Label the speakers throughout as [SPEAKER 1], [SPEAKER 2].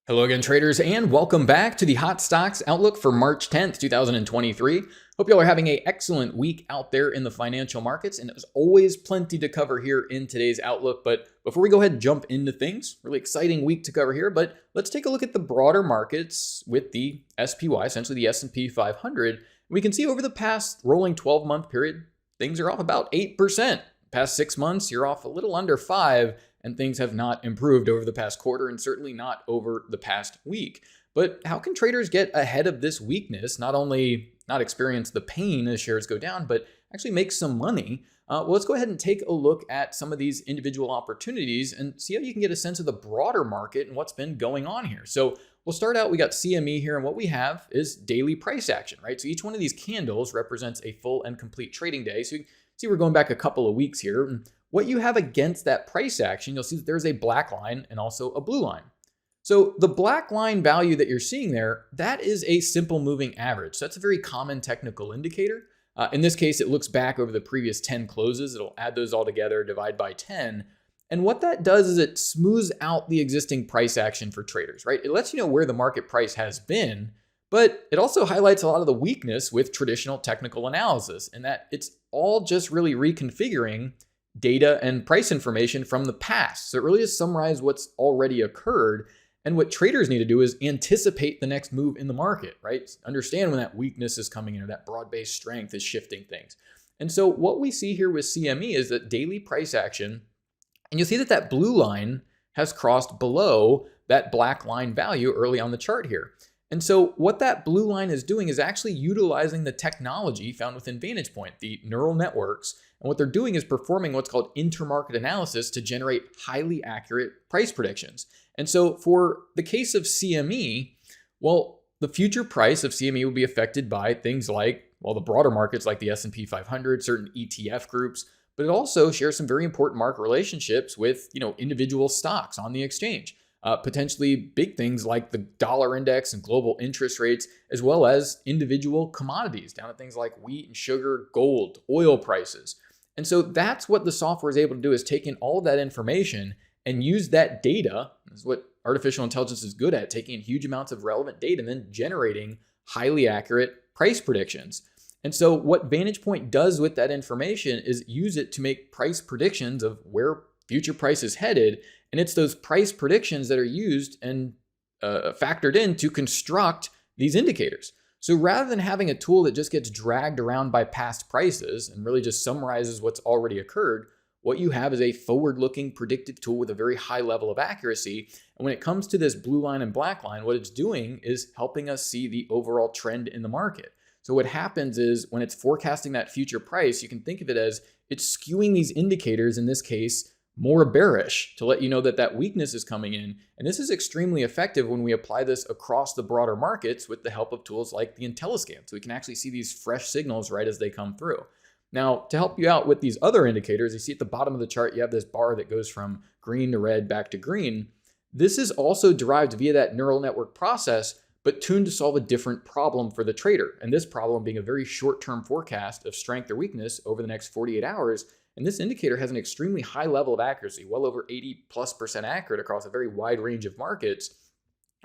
[SPEAKER 1] Hello again, traders, and welcome back to the Hot Stocks Outlook for March 10th, 2023. Hope y'all are having an excellent week out there in the financial markets, and there's always plenty to cover here in today's Outlook. But before we go ahead and jump into things, really exciting week to cover here, but let's take a look at the broader markets with the SPY, essentially the S&P 500. We can see over the past rolling 12-month period, things are off about 8%. Past 6 months, you're off a little under 5%. And things have not improved over the past quarter and certainly not over the past week. But how can traders get ahead of this weakness, not only not experience the pain as shares go down, but actually make some money? Well, let's go ahead and take a look at some of these individual opportunities and see how you can get a sense of the broader market and what's been going on here. So we'll start out, we got CME here, and what we have is daily price action, right? So each one of these candles represents a full and complete trading day. So you can see we're going back a couple of weeks here. What you have against that price action, you'll see that there's a black line and also a blue line. So the black line value that you're seeing there, that is a simple moving average. So that's a very common technical indicator. In this case, it looks back over the previous 10 closes. It'll add those all together, divide by 10. And what that does is it smooths out the existing price action for traders, right? It lets you know where the market price has been, but it also highlights a lot of the weakness with traditional technical analysis, in that it's all just really reconfiguring data and price information from the past. So it really just summarizes what's already occurred. And what traders need to do is anticipate the next move in the market, right? Understand when that weakness is coming in or that broad-based strength is shifting things. And so what we see here with CME is that daily price action, and you'll see that that blue line has crossed below that black line value early on the chart here. And so what that blue line is doing is actually utilizing the technology found within Vantagepoint, the neural networks. And what they're doing is performing what's called intermarket analysis to generate highly accurate price predictions. And so for the case of CME, well, the future price of CME will be affected by things like, well, the broader markets like the S&P 500, certain ETF groups, but it also shares some very important market relationships with, individual stocks on the exchange. Potentially big things like the dollar index and global interest rates, as well as individual commodities down at things like wheat and sugar, gold, oil prices. And so that's what the software is able to do, is take in all of that information and use that data. This is what artificial intelligence is good at, taking in huge amounts of relevant data and then generating highly accurate price predictions. And so what Vantagepoint does with that information is use it to make price predictions of where future price is headed. And it's those price predictions that are used and factored in to construct these indicators. So rather than having a tool that just gets dragged around by past prices and really just summarizes what's already occurred, what you have is a forward-looking predictive tool with a very high level of accuracy. And when it comes to this blue line and black line, what it's doing is helping us see the overall trend in the market. So what happens is when it's forecasting that future price, you can think of it as it's skewing these indicators, in this case, more bearish, to let you know that that weakness is coming in. And this is extremely effective when we apply this across the broader markets with the help of tools like the IntelliScan. So we can actually see these fresh signals right as they come through. Now, to help you out with these other indicators, you see at the bottom of the chart, you have this bar that goes from green to red back to green. This is also derived via that neural network process, but tuned to solve a different problem for the trader. And this problem being a very short-term forecast of strength or weakness over the next 48 hours. And this indicator has an extremely high level of accuracy, well over 80+% accurate across a very wide range of markets.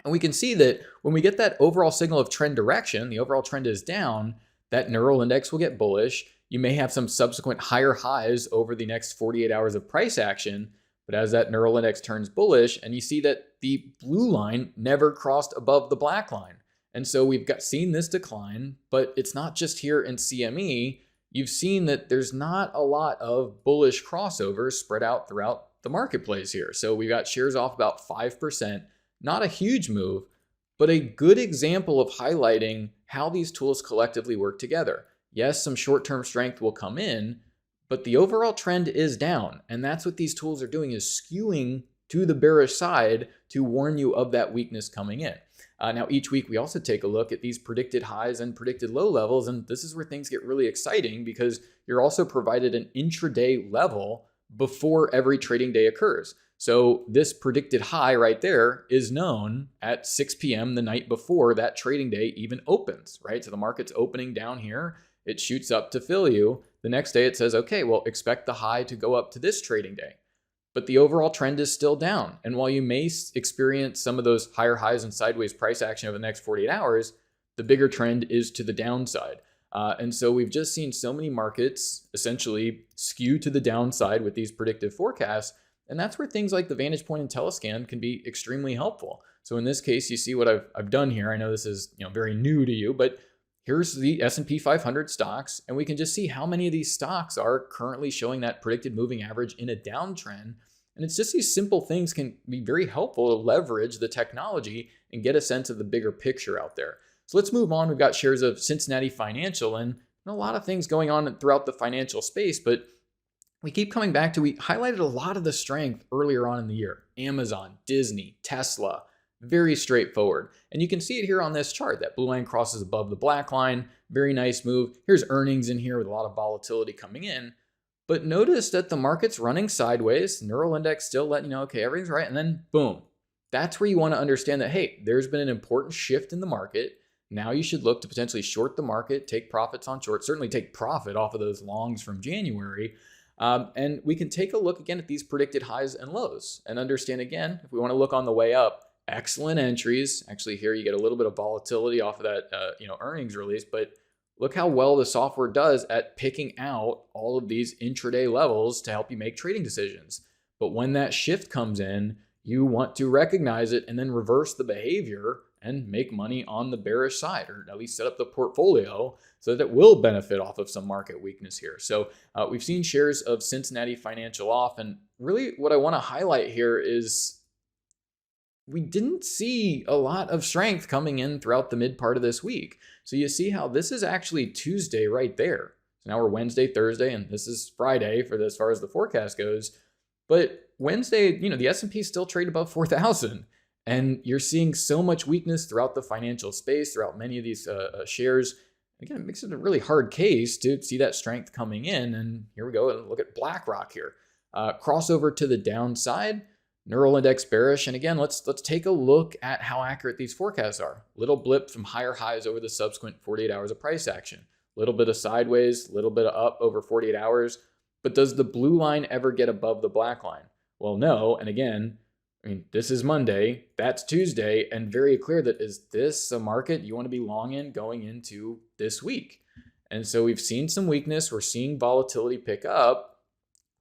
[SPEAKER 1] And we can see that when we get that overall signal of trend direction, the overall trend is down, that neural index will get bullish. You may have some subsequent higher highs over the next 48 hours of price action. But as that neural index turns bullish, and you see that the blue line never crossed above the black line. And so we've seen this decline, but it's not just here in CME. You've seen that there's not a lot of bullish crossovers spread out throughout the marketplace here. So we've got shares off about 5%, not a huge move, but a good example of highlighting how these tools collectively work together. Yes, some short-term strength will come in, but the overall trend is down. And that's what these tools are doing, is skewing to the bearish side to warn you of that weakness coming in. Now, each week we also take a look at these predicted highs and predicted low levels, and this is where things get really exciting because you're also provided an intraday level before every trading day occurs. So this predicted high right there is known at 6 p.m. the night before that trading day even opens, right? So the market's opening down here, it shoots up to fill you. The next day it says, okay, well, expect the high to go up to this trading day. but the overall trend is still down. And while you may experience some of those higher highs and sideways price action over the next 48 hours, the bigger trend is to the downside. And so we've just seen so many markets essentially skew to the downside with these predictive forecasts. And that's where things like the Vantagepoint and Telescan can be extremely helpful. So in this case, you see what I've done here. I know this is very new to you, but here's the S&P 500 stocks, and we can just see how many of these stocks are currently showing that predicted moving average in a downtrend. And it's just these simple things can be very helpful to leverage the technology and get a sense of the bigger picture out there. So let's move on. We've got shares of Cincinnati Financial and a lot of things going on throughout the financial space, but we keep coming back to, we highlighted a lot of the strength earlier on in the year. Amazon, Disney, Tesla, very straightforward. And you can see it here on this chart. That blue line crosses above the black line. Very nice move. Here's earnings in here with a lot of volatility coming in. But notice that the market's running sideways. Neural index still letting you know, okay, everything's right. And then boom. That's where you want to understand that, hey, there's been an important shift in the market. Now you should look to potentially short the market, take profits on short, certainly take profit off of those longs from January. And we can take a look again at these predicted highs and lows and understand again, if we want to look on the way up, excellent entries. Actually here you get a little bit of volatility off of that earnings release, but look how well the software does at picking out all of these intraday levels to help you make trading decisions. But when that shift comes in, you want to recognize it and then reverse the behavior and make money on the bearish side, or at least set up the portfolio so that it will benefit off of some market weakness here. So we've seen shares of Cincinnati Financial off, and really what I want to highlight here is we didn't see a lot of strength coming in throughout the mid part of this week. So you see how this is actually Tuesday right there. So now we're Wednesday, Thursday, and this is Friday for as far as the forecast goes. But Wednesday, the S&P still trade above 4,000. And you're seeing so much weakness throughout the financial space, throughout many of these shares. Again, it makes it a really hard case to see that strength coming in. And here we go. And look at BlackRock here. Crossover to the downside. Neural index bearish. And again, let's take a look at how accurate these forecasts are. Little blip from higher highs over the subsequent 48 hours of price action. Little bit of sideways, little bit of up over 48 hours. But does the blue line ever get above the black line? Well, no. And again, this is Monday, that's Tuesday, and very clear that is this a market you want to be long in going into this week? And so we've seen some weakness. We're seeing volatility pick up,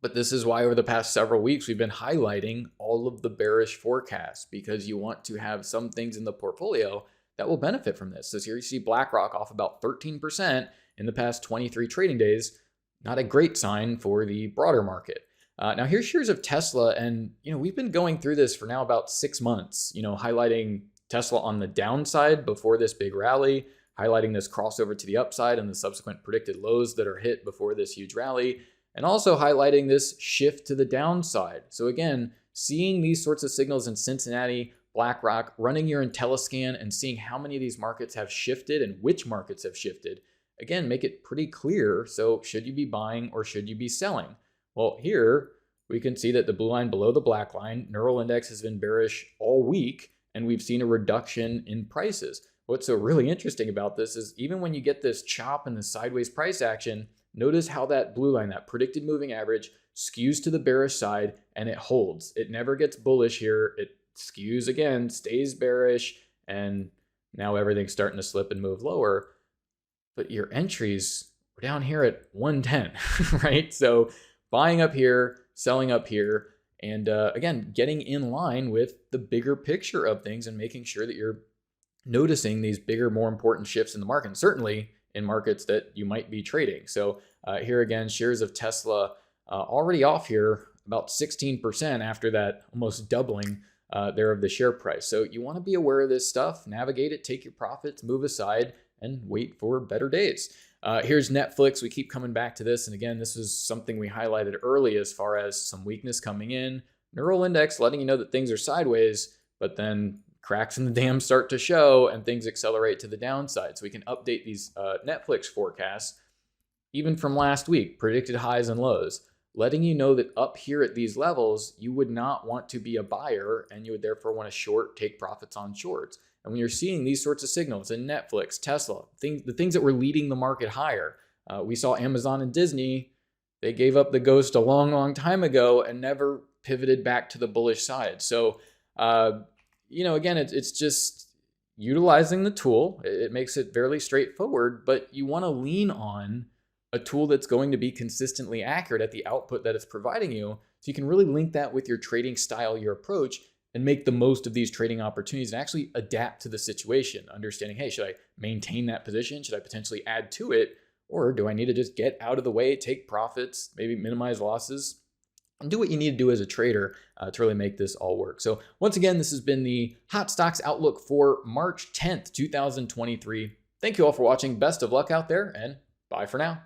[SPEAKER 1] but this is why over the past several weeks, we've been highlighting all of the bearish forecasts because you want to have some things in the portfolio that will benefit from this. So here you see BlackRock off about 13% in the past 23 trading days. Not a great sign for the broader market. Now here's shares of Tesla, and we've been going through this for now about 6 months, highlighting Tesla on the downside before this big rally, highlighting this crossover to the upside and the subsequent predicted lows that are hit before this huge rally, and also highlighting this shift to the downside. So again, seeing these sorts of signals in Cincinnati, BlackRock, running your Telescan and seeing how many of these markets have shifted and which markets have shifted, again, make it pretty clear. So should you be buying or should you be selling? Well, here we can see that the blue line below the black line, neural index has been bearish all week, and we've seen a reduction in prices. What's so really interesting about this is even when you get this chop and the sideways price action, notice how that blue line, that predicted moving average, skews to the bearish side and it holds. It never gets bullish here. It skews again, stays bearish, and now everything's starting to slip and move lower. But your entries were down here at 110, right? So buying up here, selling up here, and again, getting in line with the bigger picture of things and making sure that you're noticing these bigger, more important shifts in the market, and certainly in markets that you might be trading. So here again, shares of Tesla already off here about 16% after that almost doubling there of the share price. So you want to be aware of this stuff, navigate it, take your profits, move aside, and wait for better days. Here's Netflix. We keep coming back to this. And again, this is something we highlighted early as far as some weakness coming in. Neural index letting you know that things are sideways, but then cracks in the dam start to show and things accelerate to the downside. So we can update these Netflix forecasts, even from last week, predicted highs and lows, letting you know that up here at these levels, you would not want to be a buyer and you would therefore want to short, take profits on shorts. And when you're seeing these sorts of signals in Netflix, Tesla, the things that were leading the market higher, we saw Amazon and Disney, they gave up the ghost a long, long time ago and never pivoted back to the bullish side. So, again, it's just utilizing the tool. It makes it fairly straightforward, but you want to lean on a tool that's going to be consistently accurate at the output that it's providing you. So you can really link that with your trading style, your approach, and make the most of these trading opportunities and actually adapt to the situation, understanding, hey, should I maintain that position? Should I potentially add to it? Or do I need to just get out of the way, take profits, maybe minimize losses, and do what you need to do as a trader to really make this all work. So once again, this has been the Hot Stocks Outlook for March 10th, 2023. Thank you all for watching. Best of luck out there, and bye for now.